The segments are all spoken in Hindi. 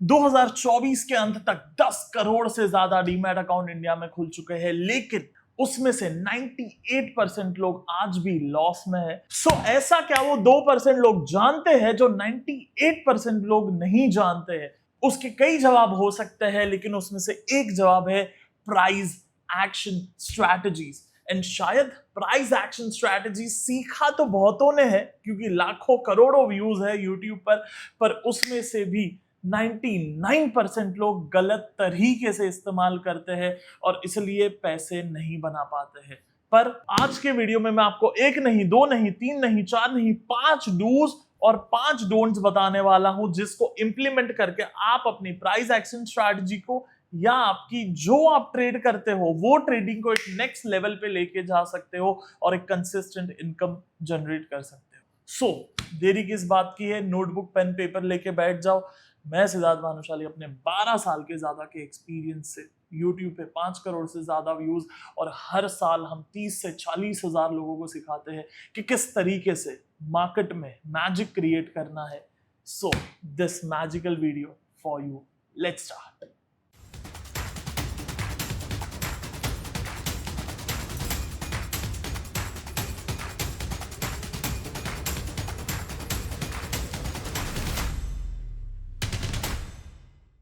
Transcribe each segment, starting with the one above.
2024 के अंत तक 10 करोड़ से ज्यादा डीमैट अकाउंट इंडिया में खुल चुके हैं, लेकिन उसमें से 98% लोग आज भी लॉस में है। सो ऐसा क्या वो 2% लोग जानते हैं जो 98% लोग नहीं जानते हैं? उसके कई जवाब हो सकते हैं, लेकिन उसमें से एक जवाब है प्राइस एक्शन स्ट्रैटेजीज। एंड शायद प्राइस एक्शन स्ट्रैटेजी सीखा तो बहुतों ने है, क्योंकि लाखों करोड़ों व्यूज है यूट्यूब पर उसमें से भी 99% लोग गलत तरीके से इस्तेमाल करते हैं और इसलिए पैसे नहीं बना पाते हैं। पर आज के वीडियो में मैं आपको एक नहीं, दो नहीं, तीन नहीं, चार नहीं, 5 डूज और 5 डोंट्स बताने वाला हूं, जिसको इंप्लीमेंट करके आप अपनी प्राइस एक्शन स्ट्रैटेजी को या आपकी जो आप ट्रेड करते हो वो ट्रेडिंग को एक नेक्स्ट लेवल पे लेके जा सकते हो और एक कंसिस्टेंट इनकम जनरेट कर सकते हो। सो देरी किस बात की है, नोटबुक पेन पेपर लेके बैठ जाओ। मैं सिद्धार्थ भानुशाली अपने 12 साल के ज्यादा के एक्सपीरियंस से YouTube पे 5 करोड़ से ज्यादा व्यूज और हर साल हम 30 से 40 हजार लोगों को सिखाते हैं कि किस तरीके से मार्केट में मैजिक क्रिएट करना है। So this magical video for you, let's start.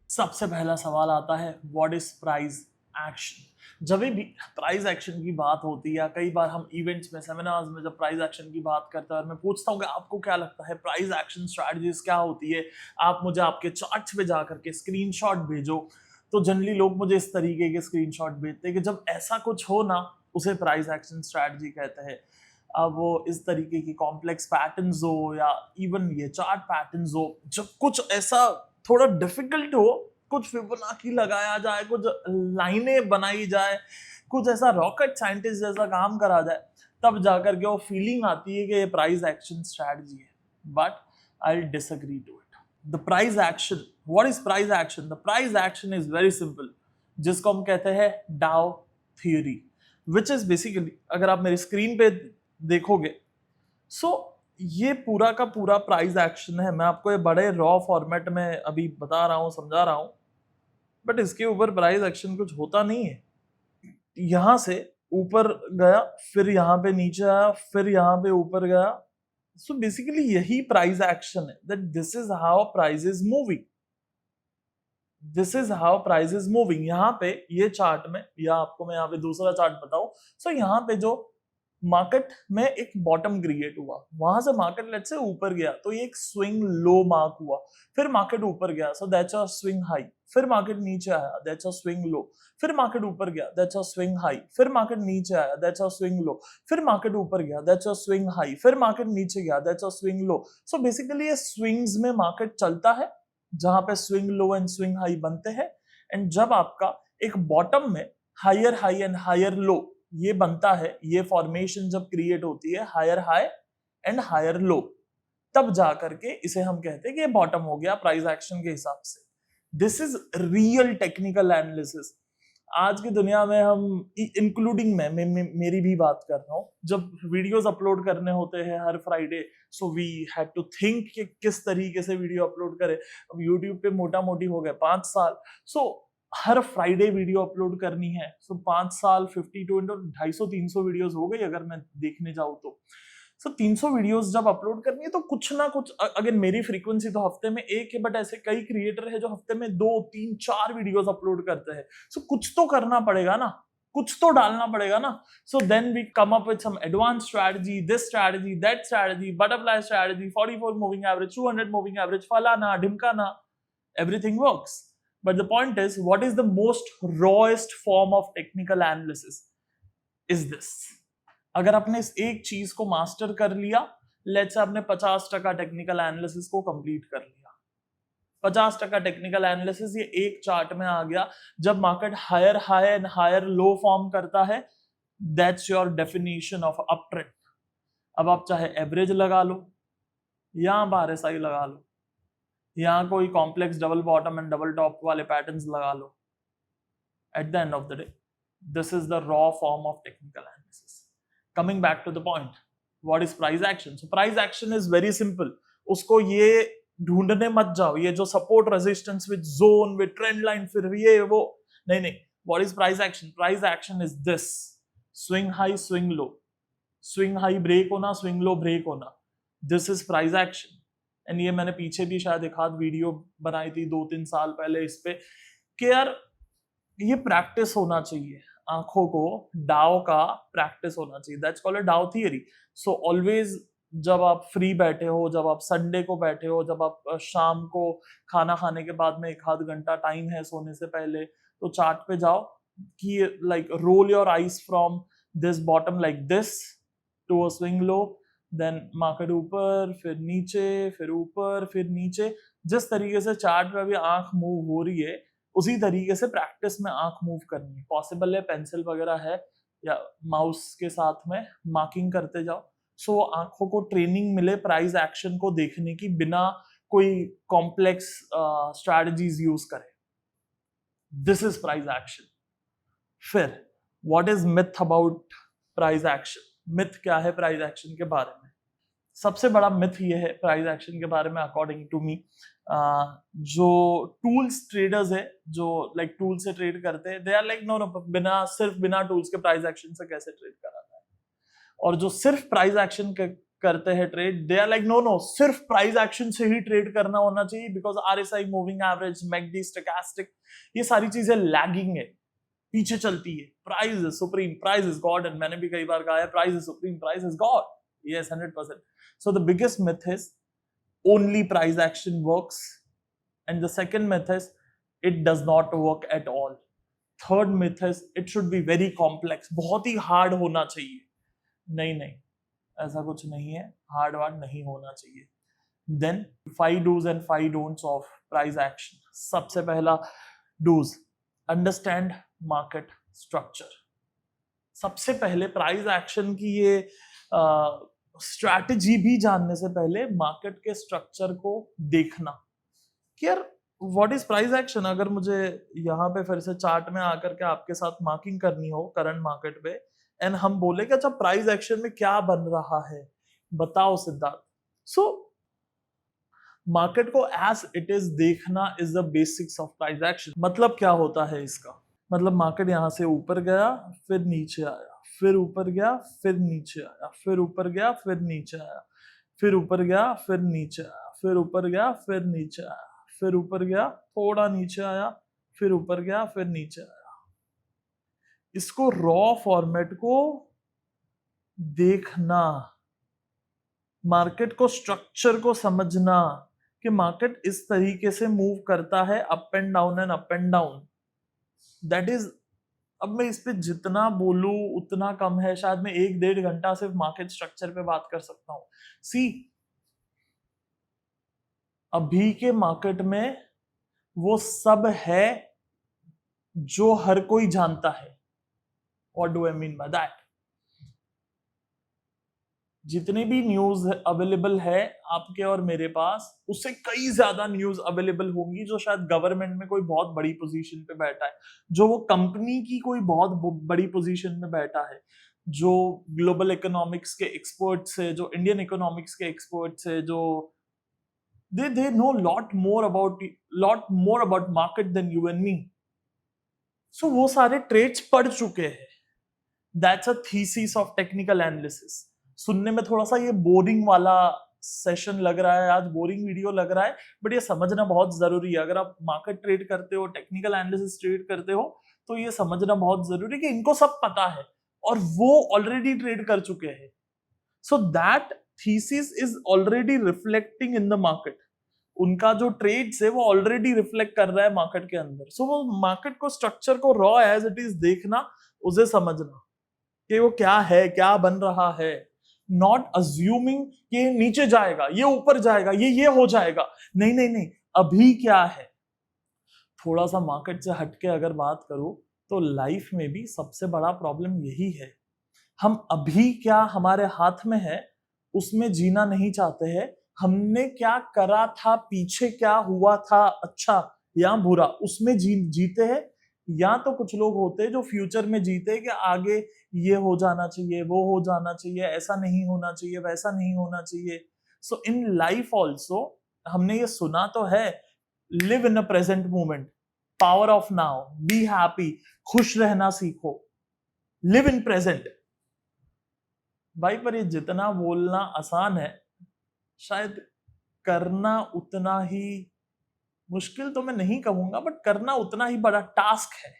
सबसे पहला सवाल आता है, व्हाट इज प्राइस एक्शन। जब भी प्राइस एक्शन की बात होती है, कई बार हम इवेंट्स में, सेमिनार्स में जब प्राइस एक्शन की बात करते हैं और मैं पूछता हूँ कि आपको क्या लगता है प्राइस एक्शन स्ट्रैटेजीज क्या होती है, आप मुझे आपके चार्ट्स पे जाकर के स्क्रीनशॉट भेजो, तो जनरली लोग मुझे इस तरीके के स्क्रीनशॉट भेजते हैं कि जब ऐसा कुछ हो ना, उसे प्राइस एक्शन स्ट्रैटेजी कहते हैं। अब वो इस तरीके की कॉम्प्लेक्स पैटर्न्स हो या इवन ये चार्ट पैटर्न्स हो, जब कुछ ऐसा थोड़ा डिफिकल्ट हो, कुछ फिबोनाची लगाया जाए, कुछ लाइनें बनाई जाए, कुछ ऐसा रॉकेट साइंटिस्ट जैसा काम करा जाए, तब जाकर के वो फीलिंग आती है कि ये प्राइस एक्शन स्ट्रैटेजी है। But I disagree to it. The price action, what is price action? The price action is very simple, जिसको हम कहते हैं डाउ थ्योरी, विच इज बेसिकली, अगर आप मेरी स्क्रीन पे देखोगे, सो ये पूरा का पूरा प्राइस एक्शन है। मैं आपको ये बड़े रॉ फॉर्मेट में अभी बता रहा हूँ, समझा रहा हूँ, बट इसके ऊपर प्राइस एक्शन कुछ होता नहीं है। यहां से ऊपर गया, फिर यहां पे नीचे आया, फिर यहां पे ऊपर गया। सो बेसिकली यही प्राइस एक्शन है, that this is how price is moving, this is how price is moving. यहाँ पे ये चार्ट में, या आपको मैं यहाँ पे दूसरा चार्ट बताऊं, सो यहाँ पे जो मार्केट में एक बॉटम क्रिएट हुआ, वहां से मार्केट लेट्स से ऊपर गया, तो ये एक स्विंग लो मार्क हुआ, फिर मार्केट ऊपर गया, so that's a swing high, फिर मार्केट नीचे आया, दैट्स अ स्विंग लो, फिर मार्केट ऊपर गया, दैट्स अ स्विंग हाई, फिर मार्केट नीचे आया, दैट्स अ स्विंग लो, फिर मार्केट ऊपर गया, दैट्स अ स्विंग हाई, फिर मार्केट नीचे गया, that's a swing low. So basically ये स्विंग्स में मार्केट चलता है, जहां पे swing low and swing high बनते हैं। एंड जब आपका एक बॉटम में higher high and higher low ये बनता है, ये फॉर्मेशन जब क्रिएट होती है higher high and higher low, तब जाकर के इसे हम कहते हैं कि ये बॉटम हो गया प्राइस एक्शन के हिसाब से। This is real technical analysis. आज की दुनिया में हम, इंक्लूडिंग मैं मेरी भी बात कर रहा हूँ, जब वीडियोस अपलोड करने होते हैं हर Friday, so we had to think कि किस तरीके से वीडियो अपलोड करें। अब यूट्यूब पे मोटा मोटी हो गए 5 साल, सो हर फ्राइडे वीडियो अपलोड करनी है। सो 5 साल 52 इंटू 250-300 वीडियोस हो गई अगर मैं देखने जाऊँ तो। सो 300 वीडियोस जब अपलोड करनी है तो कुछ ना कुछ, अगर मेरी फ्रीक्वेंसी तो हफ्ते में एक है, बट ऐसे कई क्रिएटर है जो हफ्ते में 2-3-4 वीडियोस अपलोड करते हैं। सो कुछ तो करना पड़ेगा ना, कुछ तो डालना पड़ेगा ना। So then we come up with some advance strategy, this strategy, that strategy, butterfly strategy, 44 moving average, 200 moving average, फलाना ढिमकाना, everything works. But the point is, what is the most rawest form of technical analysis? Is this. अगर आपने इस एक चीज को मास्टर कर लिया, लेट्स से आपने 50% टेक्निकल एनालिसिस को कंप्लीट कर लिया, 50% टेक्निकल एनालिसिस ये एक चार्ट में आ गया, जब market higher high and higher low form करता है, that's your definition of uptrend. अब आप चाहे एवरेज लगा लो या RSI लगा लो, यहाँ कोई complex double bottom and double top वाले पैटर्न्स लगा लो, at the end of the day this is the raw form of technical analysis. Coming back to the point, what is price action? So price action is very simple. उसको ये ढूंढने मत जाओ ये जो support resistance with zone with trend line फिर ये वो, नहीं नहीं। What is price action? Price action is this, swing high swing low, swing high break होना, स्विंग लो ब्रेक होना, this is price action. And ये मैंने पीछे भी शायद एक आध वीडियो बनाई थी 2-3 साल पहले इस पे कि यार ये प्रैक्टिस होना चाहिए, आंखों को डाओ का प्रैक्टिस होना चाहिए, that's called a Dow theory. So always जब आप फ्री बैठे हो, जब आप संडे को बैठे हो, जब आप शाम को खाना खाने के बाद में 1-आध घंटा टाइम है सोने से पहले, तो चार्ट पे जाओ कि like roll your eyes from this bottom like this to a swing low, then market ऊपर फिर नीचे फिर ऊपर फिर नीचे। जिस तरीके से चार्ट पे अभी आंख मूव हो रही है उसी तरीके से प्रैक्टिस में आंख मूव करनी है। पॉसिबल है पेंसिल वगैरह है या माउस के साथ में मार्किंग करते जाओ, सो आंखों को ट्रेनिंग मिले प्राइस एक्शन को देखने की बिना कोई कॉम्प्लेक्स स्ट्रैटेजीज यूज करे। This is price action. फिर what is myth about price action? Myth क्या है प्राइस एक्शन के बारे में? सबसे बड़ा मिथ ये है प्राइस एक्शन के बारे में अकॉर्डिंग टू मी, जो टूल्स ट्रेडर्स है जो लाइक टूल से ट्रेड करते हैं, they are like no no सिर्फ बिना टूल्स के प्राइस एक्शन से कैसे ट्रेड कराता है। और जो सिर्फ प्राइस एक्शन करते हैं trade, they are like no no सिर्फ प्राइस एक्शन से ही ट्रेड करना होना चाहिए because RSI, moving average, MACD, stochastic, ये सारी चीजें लैगिंग है, पीछे चलती है। Price is supreme, price is God, and मैंने भी कई बार कहा है price is supreme, price is God, yes 100%. So the biggest myth is only price action works, and the second myth is it does not work at all. Third myth is it should be very complex, बहुत ही हार्ड होना चाहिए। नहीं नहीं, ऐसा कुछ नहीं है, हार्ड वार्ड नहीं होना चाहिए। Then 5 do's and 5 don'ts of price action। सबसे पहला do's, understand market structure। सबसे पहले प्राइस एक्शन की ये स्ट्रैटेजी भी जानने से पहले मार्केट के स्ट्रक्चर को देखना कि यार व्हाट इज प्राइस एक्शन। अगर मुझे यहाँ पे फिर से चार्ट में आकर के आपके साथ मार्किंग करनी हो करंट मार्केट पे, एंड हम बोले कि अच्छा प्राइस एक्शन में क्या बन रहा है बताओ सिद्धार्थ। सो मार्केट को एज इट इज देखना is the basics of price action. मतलब क्या होता है इसका? मतलब मार्केट यहां से ऊपर गया फिर नीचे आया, फिर ऊपर गया फिर नीचे आया, फिर ऊपर गया फिर नीचे आया, फिर ऊपर गया फिर नीचे आया, फिर ऊपर गया फिर नीचे आया, फिर ऊपर गया थोड़ा नीचे आया, फिर ऊपर गया फिर नीचे आया। इसको रॉ फॉर्मेट को देखना, मार्केट को स्ट्रक्चर को समझना कि मार्केट इस तरीके से मूव करता है, up and down and up and down. That is, अब मैं इस पे जितना बोलूं उतना कम है, शायद मैं 1-1.5 घंटा सिर्फ मार्केट स्ट्रक्चर पे बात कर सकता हूं। सी, अभी के मार्केट में वो सब है जो हर कोई जानता है। What do I mean by that? जितने भी न्यूज अवेलेबल है आपके और मेरे पास, उससे कई ज्यादा न्यूज अवेलेबल होंगी जो शायद गवर्नमेंट में कोई बहुत बड़ी पोजीशन पे बैठा है, जो वो कंपनी की कोई बहुत बड़ी पोजीशन में बैठा है, जो ग्लोबल इकोनॉमिक्स के एक्सपर्ट्स है, जो इंडियन इकोनॉमिक्स के एक्सपर्ट्स है, जो they know lot more about market than you and me. So वो सारे ट्रेड्स पढ़ चुके हैं। That's a thesis of technical analysis. सुनने में थोड़ा सा ये बोरिंग वाला सेशन लग रहा है, आज बोरिंग वीडियो लग रहा है, बट ये समझना बहुत जरूरी है। अगर आप मार्केट ट्रेड करते हो, टेक्निकल एनालिसिस ट्रेड करते हो, तो ये समझना बहुत जरूरी है कि इनको सब पता है और वो ऑलरेडी ट्रेड कर चुके हैं। So that thesis is already reflecting in the market. उनका जो ट्रेड्स है वो ऑलरेडी रिफ्लेक्ट कर रहा है मार्केट के अंदर। सो वो मार्केट को स्ट्रक्चर को रॉ एज इट इज देखना, उसे समझना कि वो क्या है, क्या बन रहा है। नॉट अज्यूमिंग कि ये नीचे जाएगा, ये ऊपर जाएगा, ये हो जाएगा। नहीं नहीं नहीं, अभी क्या है। थोड़ा सा मार्केट से हटके अगर बात करूं तो लाइफ में भी सबसे बड़ा प्रॉब्लम यही है, हम अभी क्या हमारे हाथ में है उसमें जीना नहीं चाहते हैं। हमने क्या करा था, पीछे क्या हुआ था अच्छा या बुरा, उसमें जीते हैं। या तो कुछ लोग होते हैं जो फ्यूचर में जीते हैं कि आगे ये हो जाना चाहिए, वो हो जाना चाहिए, ऐसा नहीं होना चाहिए, वैसा नहीं होना चाहिए। सो इन लाइफ ऑल्सो हमने ये सुना तो है, live in a present moment, power of now, be happy, खुश रहना सीखो, लिव इन प्रेजेंट। भाई पर ये जितना बोलना आसान है, शायद करना उतना ही मुश्किल तो मैं नहीं कहूंगा, बट करना उतना ही बड़ा टास्क है।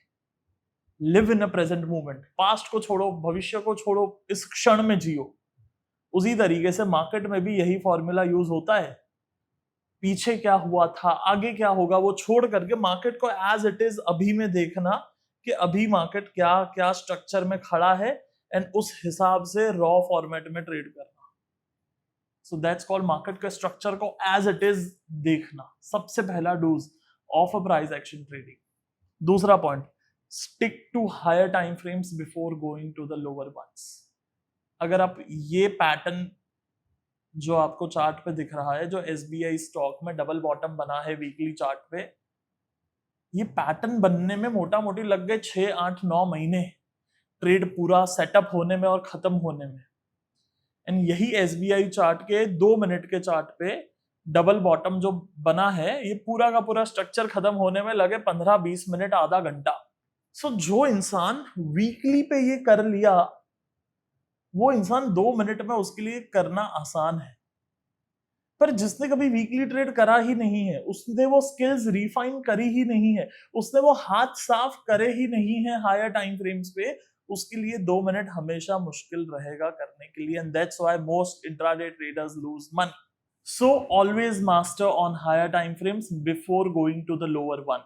Live in a present moment, past को छोड़ो, भविष्य को छोड़ो, इस क्षण में जियो। उसी तरीके से मार्केट में भी यही फॉर्मूला यूज होता है। पीछे क्या हुआ था, आगे क्या होगा, वो छोड़ करके मार्केट को एज इट इज अभी में देखना कि अभी मार्केट क्या क्या स्ट्रक्चर में खड़ा है, एंड उस हिसाब से रॉ फॉर्मेट में ट्रेड करना। सो दैट्स कॉल्ड मार्केट के स्ट्रक्चर को एज इट इज देखना, सबसे पहला do's of a price action trading. दूसरा point, stick to higher time frames before going to the lower ones. अगर आप ये पैटर्न जो आपको चार्ट पे दिख रहा है, जो एसबीआई स्टॉक में डबल बॉटम बना है वीकली चार्ट पे, ये पैटर्न बनने में मोटा मोटी लग गए 6, 8, 9 महीने, ट्रेड पूरा सेटअप होने में और खत्म होने में। एंड यही एसबीआई चार्ट के 2 मिनट के चार्ट पे डबल बॉटम जो बना है, ये पूरा का पूरा स्ट्रक्चर खत्म होने में लगे 15-20 मिनट, आधा घंटा। सो जो इंसान वीकली पे ये कर लिया, वो इंसान 2 मिनट में उसके लिए करना आसान है। पर जिसने कभी वीकली ट्रेड करा ही नहीं है, उसने वो स्किल्स रिफाइन करी ही नहीं है, उसने वो हाथ साफ करे ही नहीं है हायर टाइम फ्रेम्स पे, उसके लिए 2 मिनट हमेशा मुश्किल रहेगा करने के लिए। And that's why most intraday traders lose money. So always master on higher time frames before going to the lower one,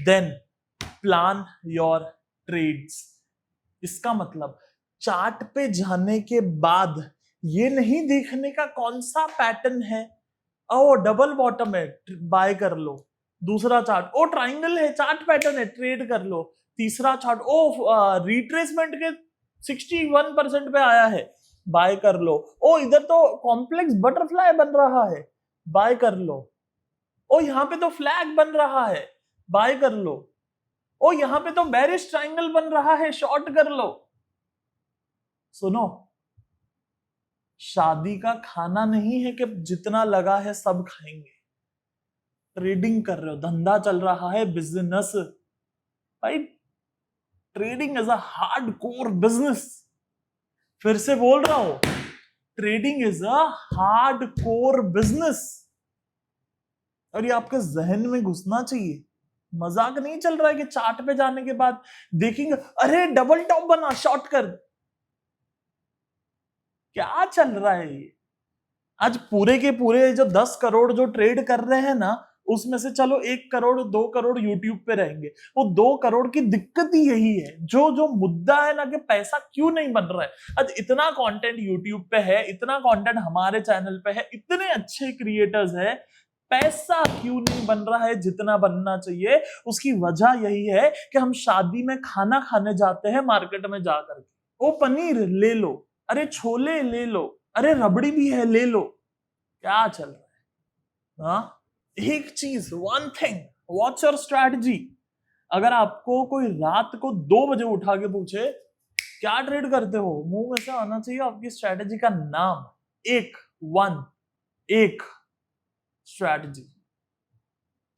then plan your trades. इसका मतलब चार्ट पे जाने के बाद ये नहीं देखने का कौन सा पैटर्न है, ओ डबल बॉटम है बाय कर लो, दूसरा चार्ट ओ ट्राइंगल है चार्ट पैटर्न है ट्रेड कर लो, तीसरा चार्ट ओ रिट्रेसमेंट के 61% पे आया है बाय कर लो, ओ इधर तो कॉम्प्लेक्स बटरफ्लाई बन रहा है बाय कर लो, ओ यहां पे तो फ्लैग बन रहा है बाय कर लो, ओ यहां पे तो बेरिश ट्राइंगल बन रहा है शॉर्ट कर लो। सुनो, शादी का खाना नहीं है कि जितना लगा है सब खाएंगे। ट्रेडिंग कर रहे हो, धंधा चल रहा है, बिजनेस भाई, trading is a hard core business. फिर से बोल रहा हूं, trading is a hard core business, और ये आपके जहन में घुसना चाहिए। मजाक नहीं चल रहा है कि चार्ट पे जाने के बाद देखेंगे अरे डबल टॉप बना शॉर्ट कर, क्या चल रहा है ये। आज पूरे के पूरे जो 10 करोड़ जो ट्रेड कर रहे हैं ना, उसमें से चलो 1 करोड़ 2 करोड़ यूट्यूब पे रहेंगे। वो 2 करोड़ की दिक्कत ही यही है, जो मुद्दा है ना कि पैसा क्यों नहीं बन रहा है। आज इतना कंटेंट यूट्यूब पे है, इतना कंटेंट हमारे चैनल पे है, इतने अच्छे क्रिएटर्स है, पैसा क्यों नहीं बन रहा है जितना बनना चाहिए। उसकी वजह यही है कि हम शादी में खाना खाने जाते हैं मार्केट में जाकर के, वो पनीर ले लो, अरे छोले ले लो, अरे रबड़ी भी है ले लो, क्या चल रहा है। हाँ, एक चीज, one thing, what's your strategy. अगर आपको कोई रात को 2 बजे उठा के पूछे क्या ट्रेड करते हो, मुंह में से आना चाहिए आपकी स्ट्रैटेजी का नाम, एक स्ट्रैटेजी।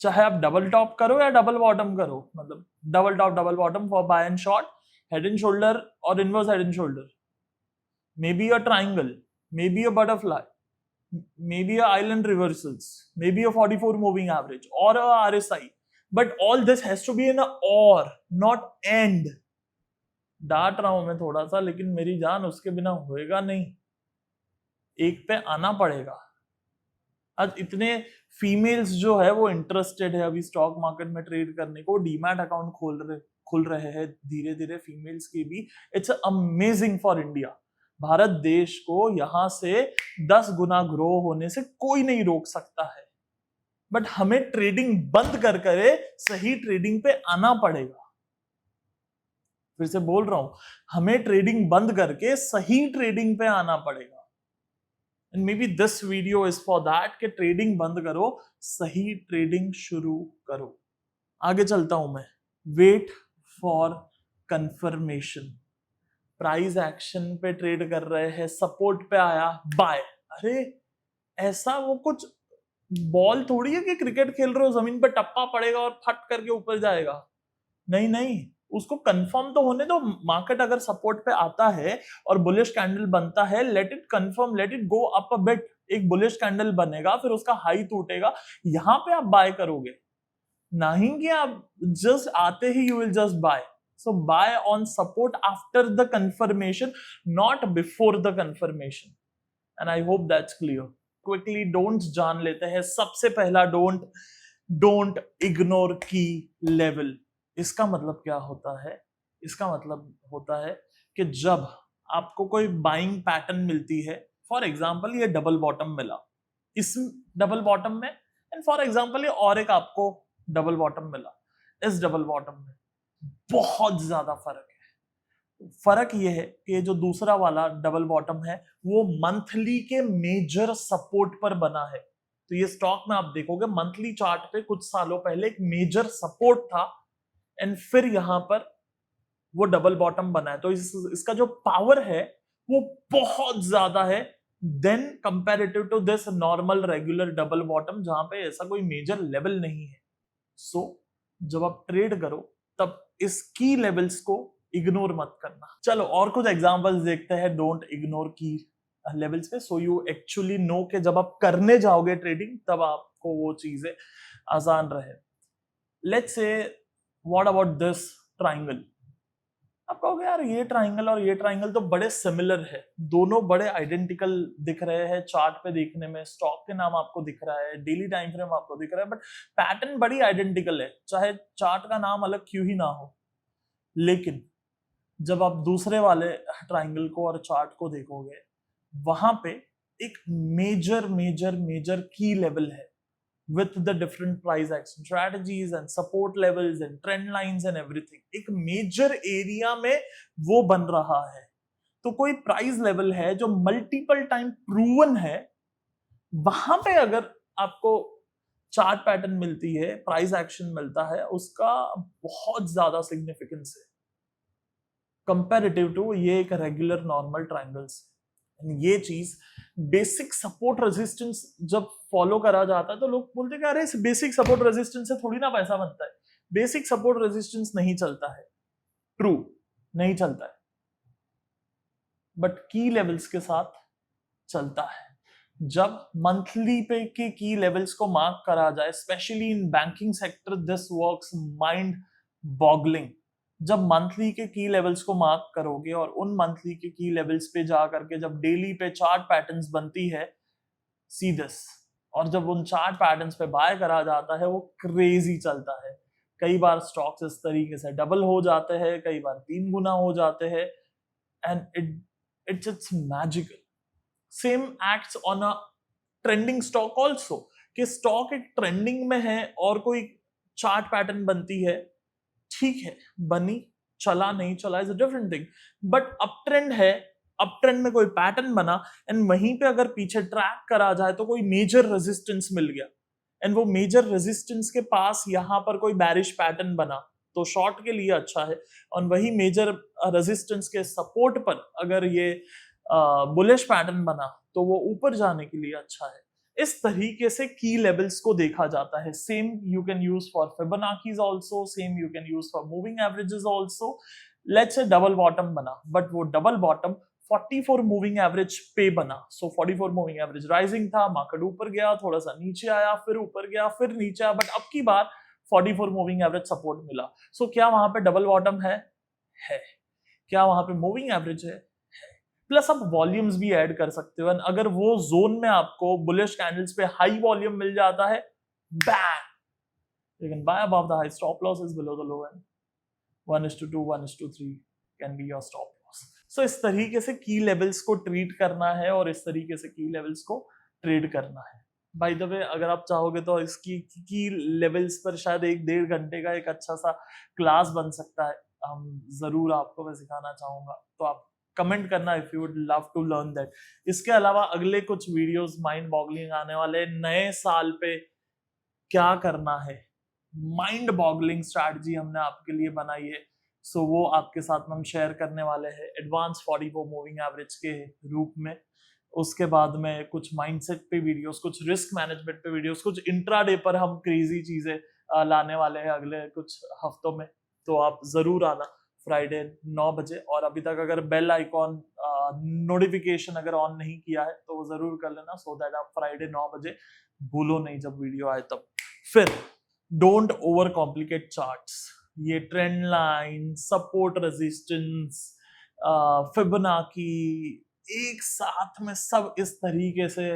चाहे आप डबल टॉप करो या डबल बॉटम करो, मतलब double top double bottom for buy and short, head and shoulder और inverse head and shoulder, maybe a triangle, maybe a butterfly, maybe a island reversals, maybe a 44 moving average or a RSI, but all this has to be in a or, not and। डांट रहा हूं मैं थोड़ा सा, लेकिन मेरी जान उसके बिना होएगा नहीं, एक पे आना पड़ेगा। आज इतने फीमेल्स जो है वो इंटरेस्टेड है अभी स्टॉक मार्केट में ट्रेड करने को, डीमैट अकाउंट खुल रहे हैं धीरे धीरे फीमेल्स की भी। It's amazing for India. Bharat देश को यहां से 10 गुना ग्रो होने से कोई नहीं रोक सकता है, बट हमें ट्रेडिंग बंद कर करे सही ट्रेडिंग पे आना पड़ेगा। फिर से बोल रहा हूं, हमें ट्रेडिंग बंद करके सही ट्रेडिंग पे आना पड़ेगा। And may be this video is for that कि ट्रेडिंग बंद करो, सही ट्रेडिंग शुरू करो। आगे चलता हूं मैं, wait for confirmation. Price action पे ट्रेड कर रहे हैं, सपोर्ट पे आया बाय, अरे ऐसा वो कुछ बॉल थोड़ी है कि क्रिकेट खेल रहे हो जमीन पे टप्पा पड़ेगा और फट करके ऊपर जाएगा, नहीं नहीं, उसको कंफर्म तो होने दो। मार्केट अगर सपोर्ट पे आता है और बुलिश कैंडल बनता है, let it confirm, let it go up a bit, एक बुलिश कैंडल बनेगा, फिर उसका हाई टूटेगा, यहां पे आप बाय करोगे, नहीं कि आप जस्ट आते ही you will just buy. So buy on support after the confirmation, not before the confirmation, and I hope that's clear. Quickly don't जान लेते हैं। सबसे पहला डोंट, डोंट इग्नोर की लेवल। इसका मतलब क्या होता है? इसका मतलब होता है कि जब आपको कोई बाइंग पैटर्न मिलती है, फॉर एग्जांपल ये डबल बॉटम मिला, इस डबल बॉटम में, एंड फॉर एग्जांपल ये और एक आपको डबल बॉटम मिला, इस डबल बॉटम में बहुत ज्यादा फर्क है। फर्क ये है कि ये जो दूसरा वाला डबल बॉटम है वो मंथली के मेजर सपोर्ट पर बना है। तो ये स्टॉक में आप देखोगे मंथली चार्ट पे कुछ सालों पहले एक मेजर सपोर्ट था, एंड फिर यहां पर वो डबल बॉटम बना है। तो इसका जो पावर है वो बहुत ज्यादा है then comparative to this normal regular double bottom, जहां पे ऐसा कोई मेजर लेवल नहीं है। सो जब आप ट्रेड करो तब इस की लेवल्स को इग्नोर मत करना। चलो और कुछ एग्जांपल्स देखते हैं डोंट इग्नोर की लेवल्स पे, सो यू एक्चुअली नो कि जब आप करने जाओगे ट्रेडिंग तब आपको वो चीजें आसान रहे। Let's say what about this triangle. आप कहोगे यार ये ट्राइंगल और ये ट्राइंगल तो बड़े सिमिलर है, दोनों बड़े आइडेंटिकल दिख रहे हैं चार्ट पे देखने में, स्टॉक के नाम आपको दिख रहा है, डेली टाइम फ्रेम आपको दिख रहा है, बट पैटर्न बड़ी आइडेंटिकल है, चाहे चार्ट का नाम अलग क्यों ही ना हो। लेकिन जब आप दूसरे वाले ट्राइंगल को और चार्ट को देखोगे, वहां पे एक मेजर मेजर मेजर की लेवल है with the different price action strategies and support levels and trend lines and everything, एक मेजर एरिया में वो बन रहा है। तो कोई प्राइस लेवल है जो मल्टीपल टाइम प्रूवन है, वहां पे अगर आपको चार्ट पैटर्न मिलती है, प्राइस एक्शन मिलता है, उसका बहुत ज्यादा सिग्निफिकेंस है कंपैरेटिव टू ये एक रेगुलर नॉर्मल ट्रायंगल्स। ये चीज बेसिक सपोर्ट रेजिस्टेंस जब फॉलो करा जाता है तो लोग बोलते हैं कि अरे इस बेसिक सपोर्ट रेजिस्टेंस से थोड़ी ना पैसा बनता है। बेसिक सपोर्ट रेजिस्टेंस नहीं चलता है, ट्रू नहीं चलता है, बट की लेवल्स के साथ चलता है। जब मंथली पे के की लेवल्स को मार्क करा जाए, specially in banking sector, this works mind boggling. जब मंथली के की लेवल्स को मार्क करोगे और उन मंथली के की लेवल्स पे जा करके जब डेली पे चार्ट पैटर्न्स बनती है, सी दिस, और जब उन चार्ट पैटर्न्स पे बाय करा जाता है, वो क्रेजी चलता है। कई बार स्टॉक्स इस तरीके से डबल हो जाते हैं, कई बार 3 गुना हो जाते हैं, and it's magical. Same acts on a trending stock also, कि स्टॉक एक ट्रेंडिंग में है और कोई चार्ट पैटर्न बनती है, ठीक है, बनी, चला नहीं चला is a different thing, but up trend है, अप ट्रेंड में कोई पैटर्न बना, एंड वहीं पे अगर पीछे ट्रैक करा जाए तो कोई मेजर रेजिस्टेंस मिल गया, एंड वो मेजर रेजिस्टेंस के पास यहां पर कोई बैरिश पैटर्न बना, तो शॉर्ट के लिए अच्छा है। और वही मेजर रेजिस्टेंस के सपोर्ट पर अगर ये बुलिश पैटर्न बना तो वो ऊपर जाने के लिए अच्छा है। इस तरीके से की लेवल्स को देखा जाता है। Same you can use for Fibonaccis also, same you can use for moving averages also. Let's say double bottom बना, बट वो डबल बॉटम 44 मूविंग एवरेज पे बना। सो 44 मूविंग एवरेज राइजिंग था, मार्केट ऊपर गया, थोड़ा सा नीचे आया, फिर ऊपर गया, फिर नीचे आया, बट अब की बार 44 मूविंग एवरेज सपोर्ट मिला। सो क्या वहां पे डबल बॉटम है? क्या वहां पे मूविंग एवरेज है? प्लस आप वॉल्यूम्स भी ऐड कर सकते हो, अगर वो जोन में आपको बुलिश कैंडल्स पे हाई वॉल्यूम मिल जाता है, bang, you can buy above the high, stop loss is below the low end, 1:2, 1:3 can be your stop loss. So इस तरीके से की लेवल्स को ट्रीट करना है और इस तरीके से की लेवल्स को ट्रेड करना है। बाय द वे, अगर आप चाहोगे तो इसकी की लेवल्स पर शायद 1-1.5 घंटे का एक अच्छा सा क्लास बन सकता है, हम जरूर आपको मैं सिखाना चाहूंगा, तो आप कमेंट करना if you would love to learn that. इसके अलावा अगले कुछ वीडियोस माइंड बॉगलिंग आने वाले, नए साल पे क्या करना है, माइंड बॉगलिंग स्ट्रैटेजी हमने आपके लिए बनाई है। सो वो आपके साथ हम शेयर करने वाले हैं एडवांस 44 मूविंग एवरेज के रूप में। उसके बाद में कुछ माइंडसेट पे वीडियोस, कुछ रिस्क मैनेजमेंट पे वीडियोस, कुछ इंट्राडे पर हम क्रेजी चीजें लाने वाले हैं अगले कुछ हफ्तों में। तो आप जरूर आना फ्राइडे 9 बजे। और अभी तक अगर बेल आइकॉन नोटिफिकेशन अगर ऑन नहीं किया है तो वो जरूर कर लेना, सो दैट आप फ्राइडे 9 बजे भूलो नहीं जब वीडियो आए तब। फिर डोंट ओवर कॉम्प्लिकेट चार्ट्स। ये trend line, support, resistance, Fibonacci, एक साथ में सब इस तरीके से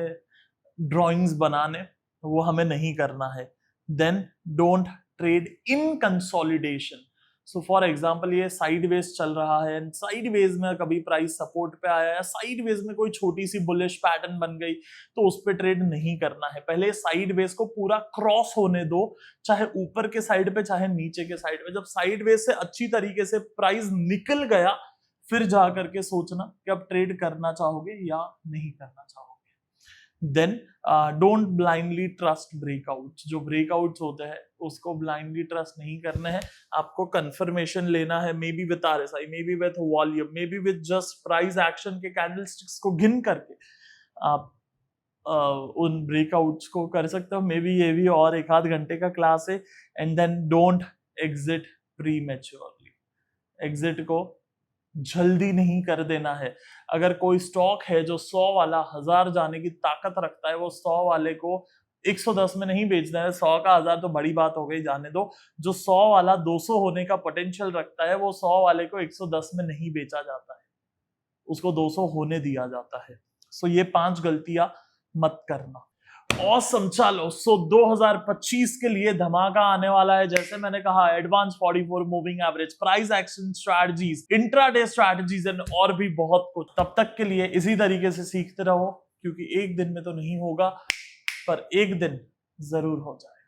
ड्राइंग्स बनाने, वो हमें नहीं करना है। Then don't trade in consolidation. So for example ये साइडवेज चल रहा है, साइडवेज में कभी प्राइस सपोर्ट पे आया है, साइडवेज में कोई छोटी सी बुलिश पैटर्न बन गई, तो उस पे ट्रेड नहीं करना है। पहले साइडवेज को पूरा क्रॉस होने दो, चाहे ऊपर के साइड पे चाहे नीचे के साइड पे। जब साइडवेज से अच्छी तरीके से प्राइस निकल गया, फिर जा करके सोचना कि अब ट्रेड करना चाहोगे या नहीं करना चाहोगे। Then don't blindly trust breakout. जो ब्रेकआउट्स होते हैं उसको ब्लाइंडली ट्रस्ट नहीं करना है, आपको कंफर्मेशन लेना है, may be with RSI, may be with volume, may be with just price action के कैंडलस्टिक्स को गिन करके आप उन ब्रेकआउट्स को कर सकते हो। मे बी ये भी और एक आध घंटे का क्लास है। And then don't exit prematurely. Exit को जल्दी नहीं कर देना है। अगर कोई स्टॉक है जो 100 वाला 1000 जाने की ताकत रखता है, वो 100 वाले को 110 में नहीं बेचना है। 100 का 1000 तो बड़ी बात हो गई, जाने दो। जो 100 वाला 200 होने का पोटेंशियल रखता है, वो 100 वाले को 110 में नहीं बेचा जाता है, उसको 200 होने दिया जाता है। सो ये 5 गलतियां मत करना। ऑसम, चलो। सो 2025 के लिए धमाका आने वाला है। जैसे मैंने कहा, advance 44 moving average, price action strategies, intraday strategies and और भी बहुत कुछ। तब तक के लिए इसी तरीके से सीखते रहो, क्योंकि एक दिन में तो नहीं होगा, पर एक दिन जरूर हो जाए।